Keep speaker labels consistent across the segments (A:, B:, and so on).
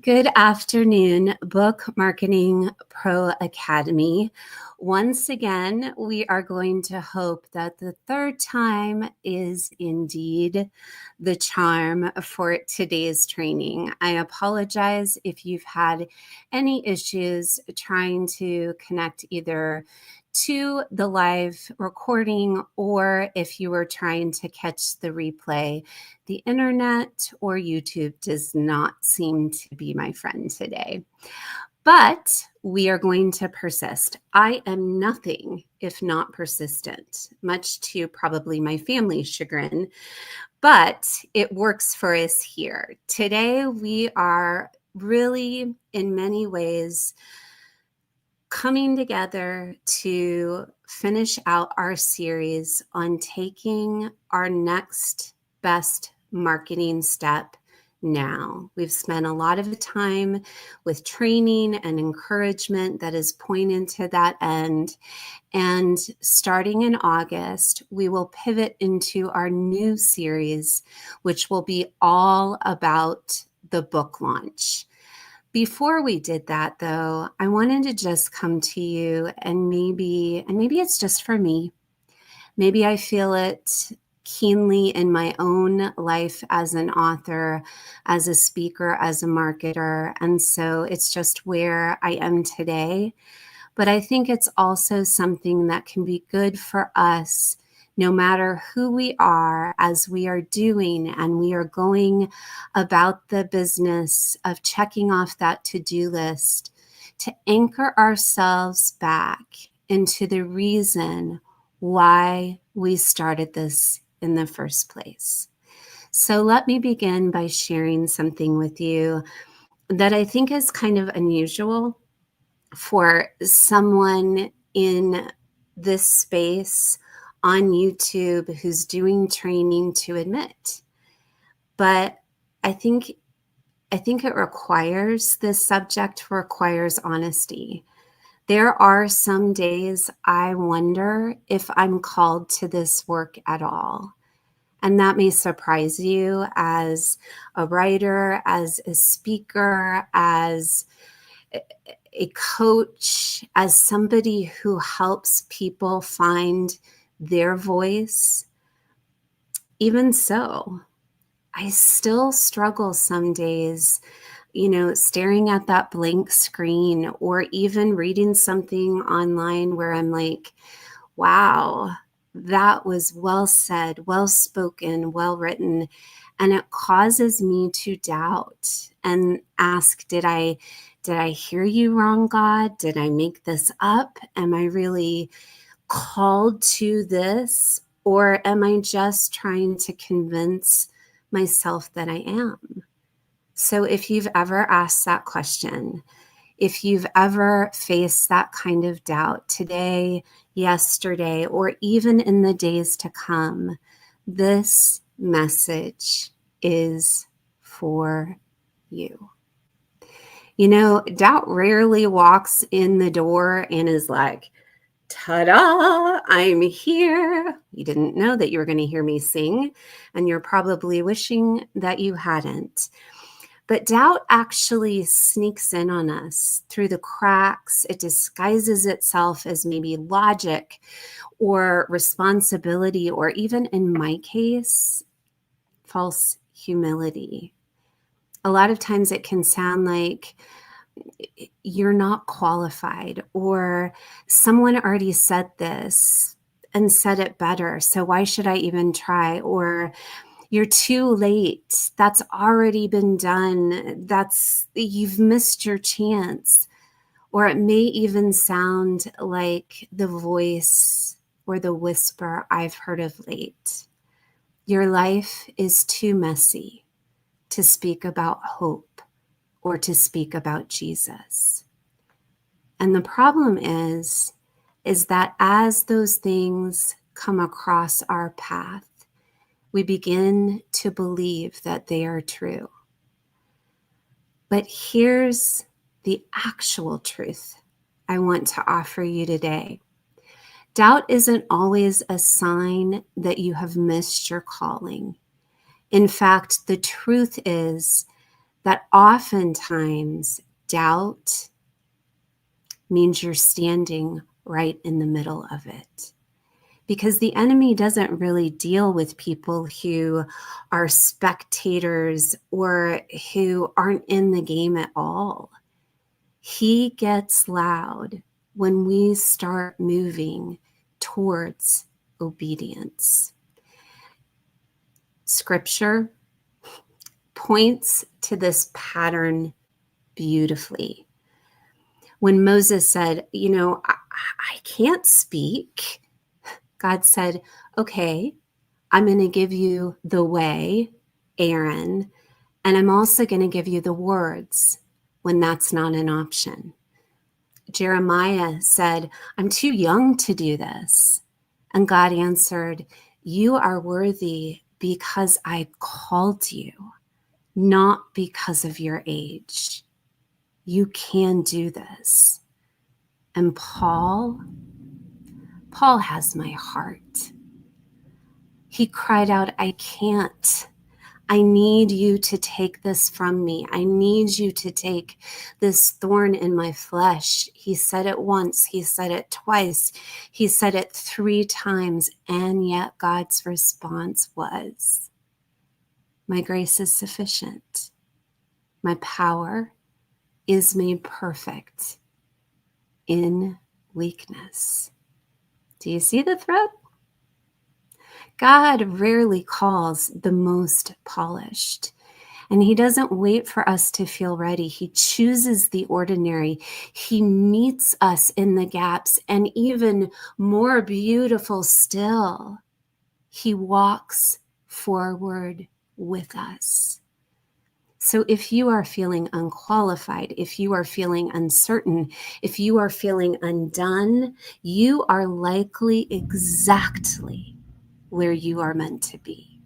A: Good afternoon, Book Marketing Pro Academy. Once again, we are going to hope that the third time is indeed the charm for today's training. I apologize if you've had any issues trying to connect either to the live recording or if you were trying to catch the replay. The internet or YouTube does not seem to be my friend today, but we are going to persist. I am nothing if not persistent, much to probably my family's chagrin, but it works for us here. Today, we are really, in many ways, coming together to finish out our series on taking our next best marketing step now. We've spent a lot of time with training and encouragement that is pointing to that end. And starting in August, we will pivot into our new series, which will be all about the book launch. Before we did that, though, I wanted to just come to you and maybe it's just for me. Maybe I feel it keenly in my own life as an author, as a speaker, as a marketer. And so it's just where I am today. But I think it's also something that can be good for us no matter who we are, as we are doing and we are going about the business of checking off that to-do list, to anchor ourselves back into the reason why we started this in the first place. So let me begin by sharing something with you that I think is kind of unusual for someone in this space on YouTube who's doing training to admit. But I think it requires, this subject requires honesty. There are some days I wonder if I'm called to this work at all. And that may surprise you as a writer, as a speaker, as a coach, as somebody who helps people find their voice. Even so, I still struggle some days, staring at that blank screen or even reading something online where I'm like, wow, that was well said, well spoken, well written. And it causes me to doubt and ask, did I hear you wrong, God? Did I make this up? Am I really called to this? Or am I just trying to convince myself that I am? So if you've ever asked that question, if you've ever faced that kind of doubt today, yesterday, or even in the days to come, this message is for you. Doubt rarely walks in the door and is like, ta-da, I'm here. You didn't know that you were going to hear me sing, and you're probably wishing that you hadn't. But doubt actually sneaks in on us through the cracks. It disguises itself as maybe logic or responsibility, or even in my case, false humility. A lot of times it can sound like you're not qualified, or someone already said this and said it better, so why should I even try? Or you're too late. That's already been done. You've missed your chance. Or it may even sound like the voice or the whisper I've heard of late. Your life is too messy to speak about hope or to speak about Jesus. And the problem is that as those things come across our path, we begin to believe that they are true. But here's the actual truth I want to offer you today. Doubt isn't always a sign that you have missed your calling. In fact, the truth is that oftentimes doubt means you're standing right in the middle of it. Because the enemy doesn't really deal with people who are spectators or who aren't in the game at all. He gets loud when we start moving towards obedience. Scripture points to this pattern beautifully. When Moses said, I can't speak, God said, okay, I'm going to give you the way, Aaron, and I'm also going to give you the words when that's not an option. Jeremiah said, I'm too young to do this. And God answered, you are worthy because I called you, not because of your age. You can do this. And Paul has my heart. He cried out, I can't. I need you to take this from me. I need you to take this thorn in my flesh. He said it once. He said it twice. He said it 3 times. And yet God's response was, my grace is sufficient. My power is made perfect in weakness. Do you see the thread? God rarely calls the most polished, and he doesn't wait for us to feel ready. He chooses the ordinary. He meets us in the gaps, and even more beautiful still, he walks forward with us. So if you are feeling unqualified, if you are feeling uncertain, if you are feeling undone, you are likely exactly where you are meant to be.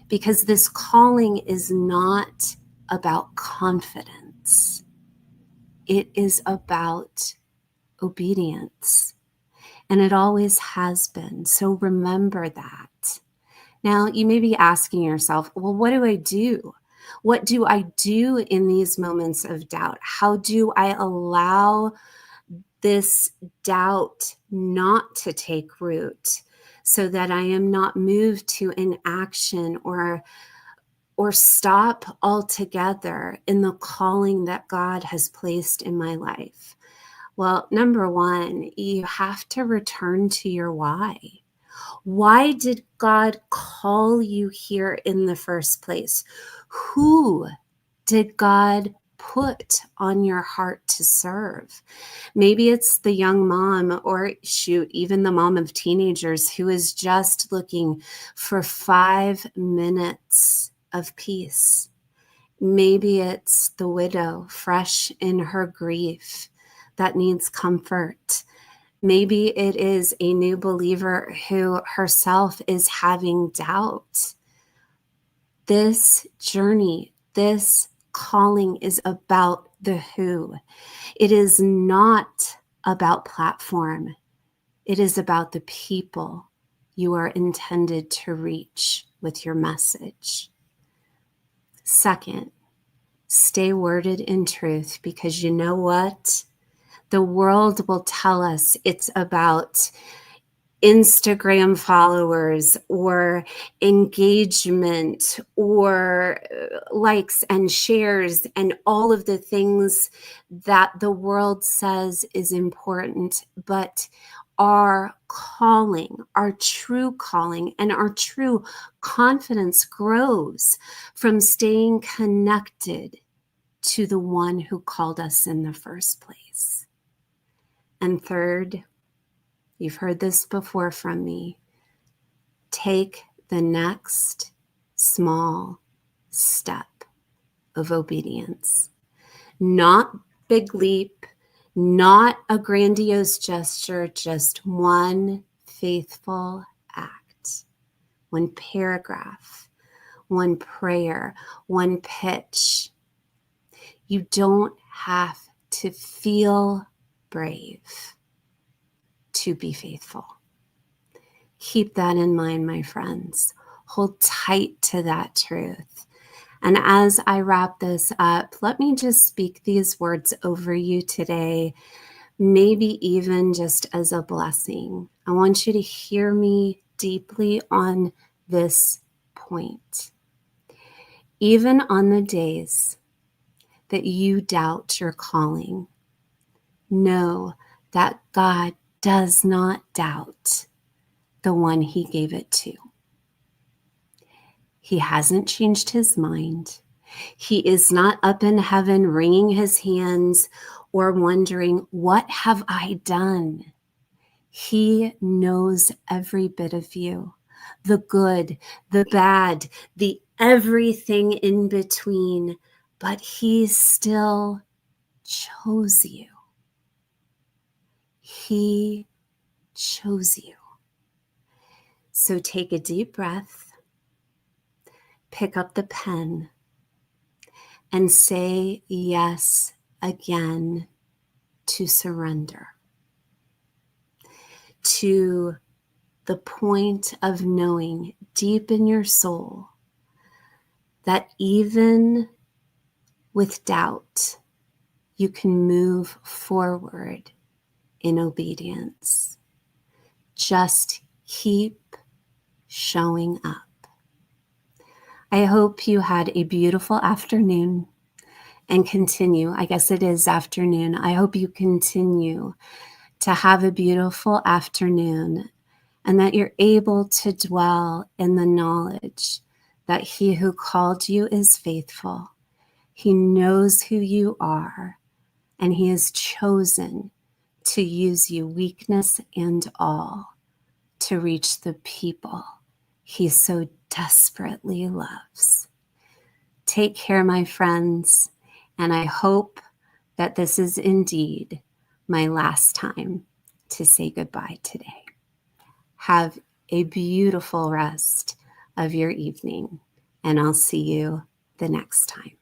A: Because this calling is not about confidence. It is about obedience. And it always has been. So remember that. Now, you may be asking yourself, well, what do I do? What do I do in these moments of doubt? How do I allow this doubt not to take root so that I am not moved to inaction or stop altogether in the calling that God has placed in my life? Well, number one, you have to return to your why. Why did God call you here in the first place? Who did God put on your heart to serve? Maybe it's the young mom, or even the mom of teenagers who is just looking for 5 minutes of peace. Maybe it's the widow fresh in her grief that needs comfort. Maybe it is a new believer who herself is having doubt. This journey, this calling is about the who. It is not about platform. It is about the people you are intended to reach with your message. Second, stay worded in truth, because you know what? The world will tell us it's about Instagram followers or engagement or likes and shares and all of the things that the world says is important. But our calling, our true calling, and our true confidence grows from staying connected to the one who called us in the first place. And third, you've heard this before from me, take the next small step of obedience. Not big leap, not a grandiose gesture, just one faithful act, one paragraph, one prayer, one pitch. You don't have to feel brave to be faithful. Keep that in mind, my friends. Hold tight to that truth. And as I wrap this up, let me just speak these words over you today, maybe even just as a blessing. I want you to hear me deeply on this point. Even on the days that you doubt your calling, know that God does not doubt the one he gave it to. He hasn't changed his mind. He is not up in heaven wringing his hands or wondering, what have I done? He knows every bit of you, the good, the bad, the everything in between, but he still chose you. He chose you. So take a deep breath, pick up the pen, and say yes again to surrender, to the point of knowing deep in your soul that even with doubt, you can move forward in obedience. Just keep showing up. I hope you had a beautiful afternoon and continue. I guess it is afternoon. I hope you continue to have a beautiful afternoon and that you're able to dwell in the knowledge that he who called you is faithful. He knows who you are, and he has chosen to use you, weakness and all, to reach the people he so desperately loves. Take care, my friends, and I hope that this is indeed my last time to say goodbye today. Have a beautiful rest of your evening, and I'll see you the next time.